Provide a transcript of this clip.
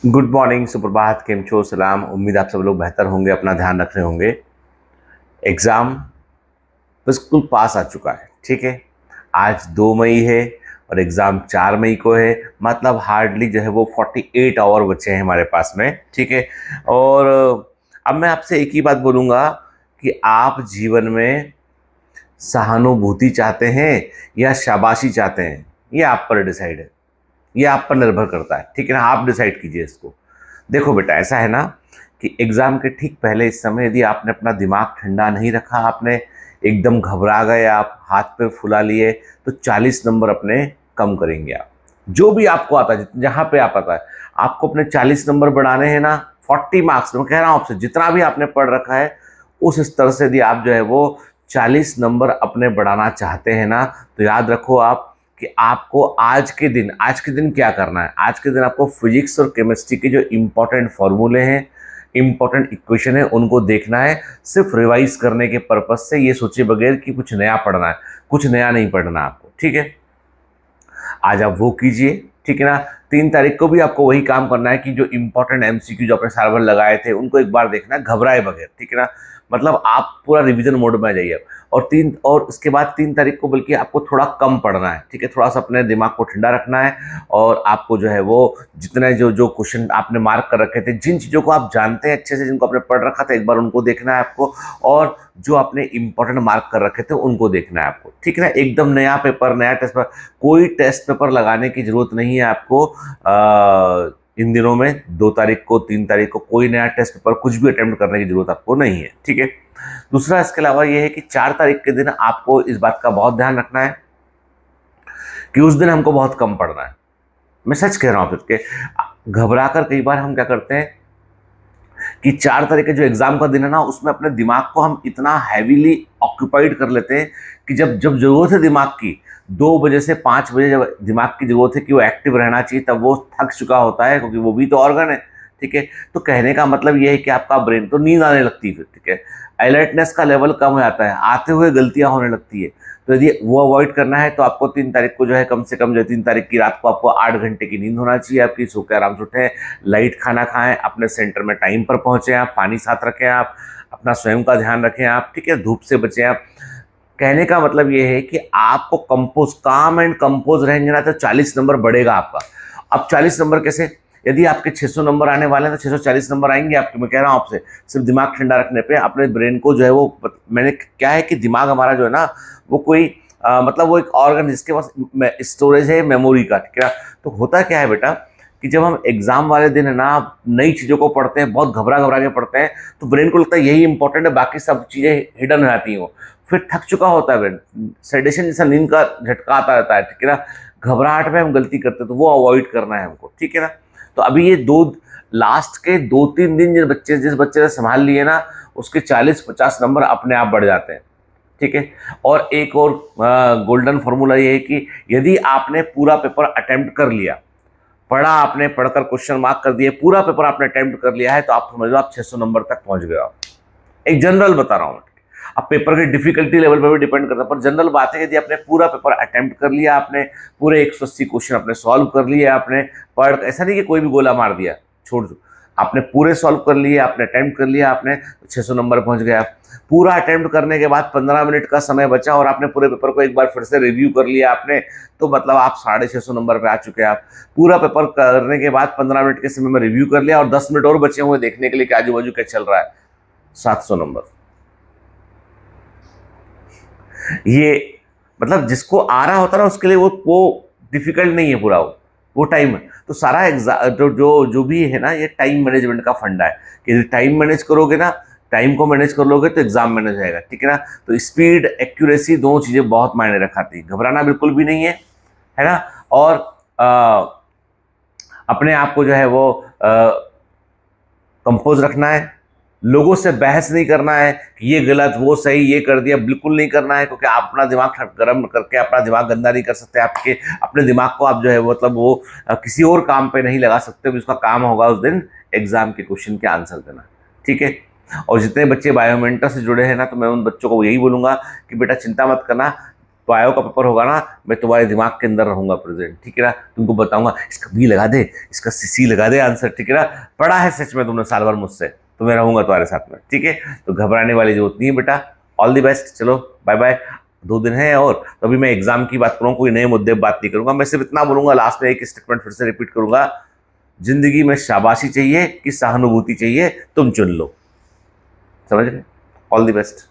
Good morning, सुप्रभात, केम छो, सलाम। उम्मीद आप सब लोग बेहतर होंगे, अपना ध्यान रख रहे होंगे। एग्ज़ाम बिल्कुल पास आ चुका है, ठीक है। आज 2 मई है और एग्ज़ाम 4 मई को है। मतलब हार्डली जो है वो 48 आवर बचे हैं हमारे पास में, ठीक है। और अब मैं आपसे एक ही बात बोलूँगा कि आप जीवन में सहानुभूति चाहते हैं या शाबाशी चाहते हैं, ये आप पर डिसाइड है, ये आप पर निर्भर करता है, ठीक है ना। आप डिसाइड कीजिए इसको। देखो बेटा, ऐसा है ना कि एग्ज़ाम के ठीक पहले इस समय यदि आपने अपना दिमाग ठंडा नहीं रखा, आपने एकदम घबरा गए, आप हाथ पैर फुला लिए, तो 40 नंबर अपने कम करेंगे आप। जो भी आपको आता है, जहाँ पे आप आता है, आपको अपने 40 नंबर बढ़ाने हैं ना। 40 मार्क्स, मैं कह रहा हूँ आपसे, जितना भी आपने पढ़ रखा है उस स्तर से यदि आप जो है वो 40 नंबर अपने बढ़ाना चाहते हैं ना, तो याद रखो आप कि आपको आज के दिन क्या करना है। आज के दिन आपको फिजिक्स और केमिस्ट्री के जो इंपॉर्टेंट फॉर्मूले हैं, इंपॉर्टेंट इक्वेशन है, उनको देखना है। सिर्फ रिवाइज करने के पर्पज से, ये सोचे बगैर कि कुछ नया पढ़ना है। कुछ नया नहीं पढ़ना आपको, ठीक है। आज आप वो कीजिए, ठीक है ना। 3 तारीख को भी आपको वही काम करना है कि जो इंपॉर्टेंट एमसीक्यू जो अपने साल भर लगाए थे उनको एक बार देखना है, घबराए बगैर, ठीक है ना। मतलब आप पूरा रिवीजन मोड में आ जाइए। और उसके बाद 3 तारीख को बल्कि आपको थोड़ा कम पढ़ना है, ठीक है। थोड़ा सा अपने दिमाग को ठंडा रखना है और आपको जो है वो जितने जो जो क्वेश्चन आपने मार्क कर रखे थे, जिन चीज़ों को आप जानते हैं अच्छे से, जिनको आपने पढ़ रखा था, एक बार उनको देखना है आपको। और जो आपने इंपॉर्टेंट मार्क कर रखे थे उनको देखना है आपको, ठीक है ना। एकदम नया पेपर, नया टेस्ट पेपर, कोई टेस्ट पेपर लगाने की जरूरत नहीं है आपको। इन दिनों में 2 तारीख को, 3 तारीख को कोई नया टेस्ट पेपर कुछ भी अटेम्प्ट करने की जरूरत आपको नहीं है, ठीक है। दूसरा इसके अलावा ये है कि 4 तारीख के दिन आपको इस बात का बहुत ध्यान रखना है कि उस दिन हमको बहुत कम पढ़ना है। मैं सच कह रहा हूं आपके। घबरा कर कई बार हम क्या करते हैं कि 4 तारीख के जो एग्जाम का दिन है ना, उसमें अपने दिमाग को हम इतना हैवीली ऑक्यूपाइड कर लेते हैं कि जब जब जरूरत है दिमाग की, 2 बजे से 5 बजे जब दिमाग की जरूरत है कि वो एक्टिव रहना चाहिए, तब वो थक चुका होता है, क्योंकि वो भी तो ऑर्गन है, ठीक है। तो कहने का मतलब ये है कि आपका ब्रेन तो नींद आने लगती है फिर, ठीक है। अलर्टनेस का लेवल कम हो जाता है, आते हुए गलतियां होने लगती है। तो यदि वो अवॉइड करना है तो आपको 3 तारीख को जो है, कम से कम जो 3 तारीख की रात को आपको 8 घंटे की नींद होना चाहिए आपकी। सो के आराम से उठें, लाइट खाना खाएं, अपने सेंटर में टाइम पर पहुंचे आप, पानी साथ रखें आप, अपना स्वयं का ध्यान रखें आप, ठीक है। धूप से बचें आप। कहने का मतलब ये है कि आपको कंपोज, काम एंड कंपोज रहेंगे ना, तो 40 नंबर बढ़ेगा आपका। अब 40 नंबर कैसे? यदि आपके 600 नंबर आने वाले हैं तो 640 नंबर आएंगे आपके। मैं कह रहा हूं आपसे, सिर्फ दिमाग ठंडा रखने पे अपने ब्रेन को जो है वो, मैंने क्या है कि दिमाग हमारा जो है ना, वो कोई मतलब वो एक ऑर्गन जिसके पास स्टोरेज है मेमोरी का, ठीक है। तो होता क्या है बेटा कि जब हम एग्जाम वाले दिन है ना, नई चीज़ों को पढ़ते हैं, बहुत घबरा घबरा के पढ़ते हैं, तो ब्रेन को लगता है यही इंपॉर्टेंट है, बाकी सब चीज़ें हिडन हो जाती हैं। फिर थक चुका होता है ब्रेन, सेडेशन जैसा नींद का झटका आता रहता है, ठीक है ना। घबराहट में हम गलती करते हैं, तो वो अवॉइड करना है हमको, ठीक है ना। तो अभी ये दो लास्ट के 2-3 दिन जिस बच्चे ने संभाल लिए ना, उसके 40-50 नंबर अपने आप बढ़ जाते हैं, ठीक है। और एक और गोल्डन फॉर्मूला ये है कि यदि आपने पूरा पेपर अटेम्प्ट कर लिया, पढ़ा आपने, पढ़कर क्वेश्चन मार्क कर दिए, पूरा पेपर आपने अटेम्प्ट कर लिया है, तो आप समझ लो आप 600 नंबर तक पहुंच गए आप। एक जनरल बता रहा हूं। अब पेपर के डिफिकल्टी लेवल पर भी डिपेंड करता है, पर जनरल बात है, यदि आपने पूरा पेपर अटेम्प्ट कर लिया, आपने पूरे 180 क्वेश्चन आपने सॉल्व कर लिए, आपने पढ़, ऐसा नहीं कि कोई भी गोला मार दिया, छोड़ दो, आपने पूरे सॉल्व कर लिए, आपने अटेम्प्ट कर लिया, आपने 600 नंबर पहुंच गए आप। पूरा अटेम्प्ट करने के बाद 15 मिनट का समय बचा और आपने पूरे पेपर को एक बार फिर से रिव्यू कर लिया आपने, तो मतलब आप 650 नंबर पे आ चुके हैं आप। पूरा पेपर करने के बाद 15 मिनट के समय में रिव्यू कर लिया और 10 मिनट और बचे हुए देखने के लिए कि आजू बाजू क्या चल रहा है, 700 नंबर। ये मतलब जिसको आ रहा होता है ना, उसके लिए वो डिफिकल्ट नहीं है पूरा, वो टाइम है। तो सारा एग्जाम जो भी है ना, ये टाइम मैनेजमेंट का फंडा है कि टाइम मैनेज करोगे ना, टाइम को मैनेज कर लोगे तो एग्जाम मैनेज रहेगा, ठीक है ना। तो स्पीड, एक्यूरेसी, दोनों चीजें बहुत मायने रखाती है। घबराना बिल्कुल भी नहीं है ना। और अपने आप को जो है वो कंपोज रखना है। लोगों से बहस नहीं करना है कि ये गलत, वो सही, ये कर दिया, बिल्कुल नहीं करना है, क्योंकि आप अपना दिमाग गर्म करके अपना दिमाग गंदा नहीं कर सकते। आपके अपने दिमाग को आप जो है मतलब वो किसी और काम पे नहीं लगा सकते। उसका काम होगा उस दिन एग्जाम के क्वेश्चन के आंसर देना, ठीक है। और जितने बच्चे बायोमेंटर से जुड़े हैं ना, तो मैं उन बच्चों को यही बोलूंगा कि बेटा चिंता मत करना, बायो का पेपर होगा ना, मैं तुम्हारे दिमाग के अंदर रहूंगा प्रेजेंट, ठीक है ना। तुमको बताऊंगा इसका बी लगा दे, इसका सी लगा दे आंसर, ठीक है ना। पढ़ा है सच में तुमने साल भर मुझसे, तो मैं रहूंगा तुम्हारे साथ में, ठीक है। तो घबराने वाली जरूरत नहीं है बेटा। ऑल द बेस्ट, चलो बाय बाय। 2 दिन है और तो अभी मैं एग्जाम की बात करूंगा, कोई नए मुद्दे पर बात नहीं करूंगा। मैं सिर्फ इतना बोलूंगा, लास्ट में एक स्टेटमेंट फिर से रिपीट करूंगा, जिंदगी में शाबाशी चाहिए कि सहानुभूति चाहिए, तुम चुन लो। समझ रहे? All the best.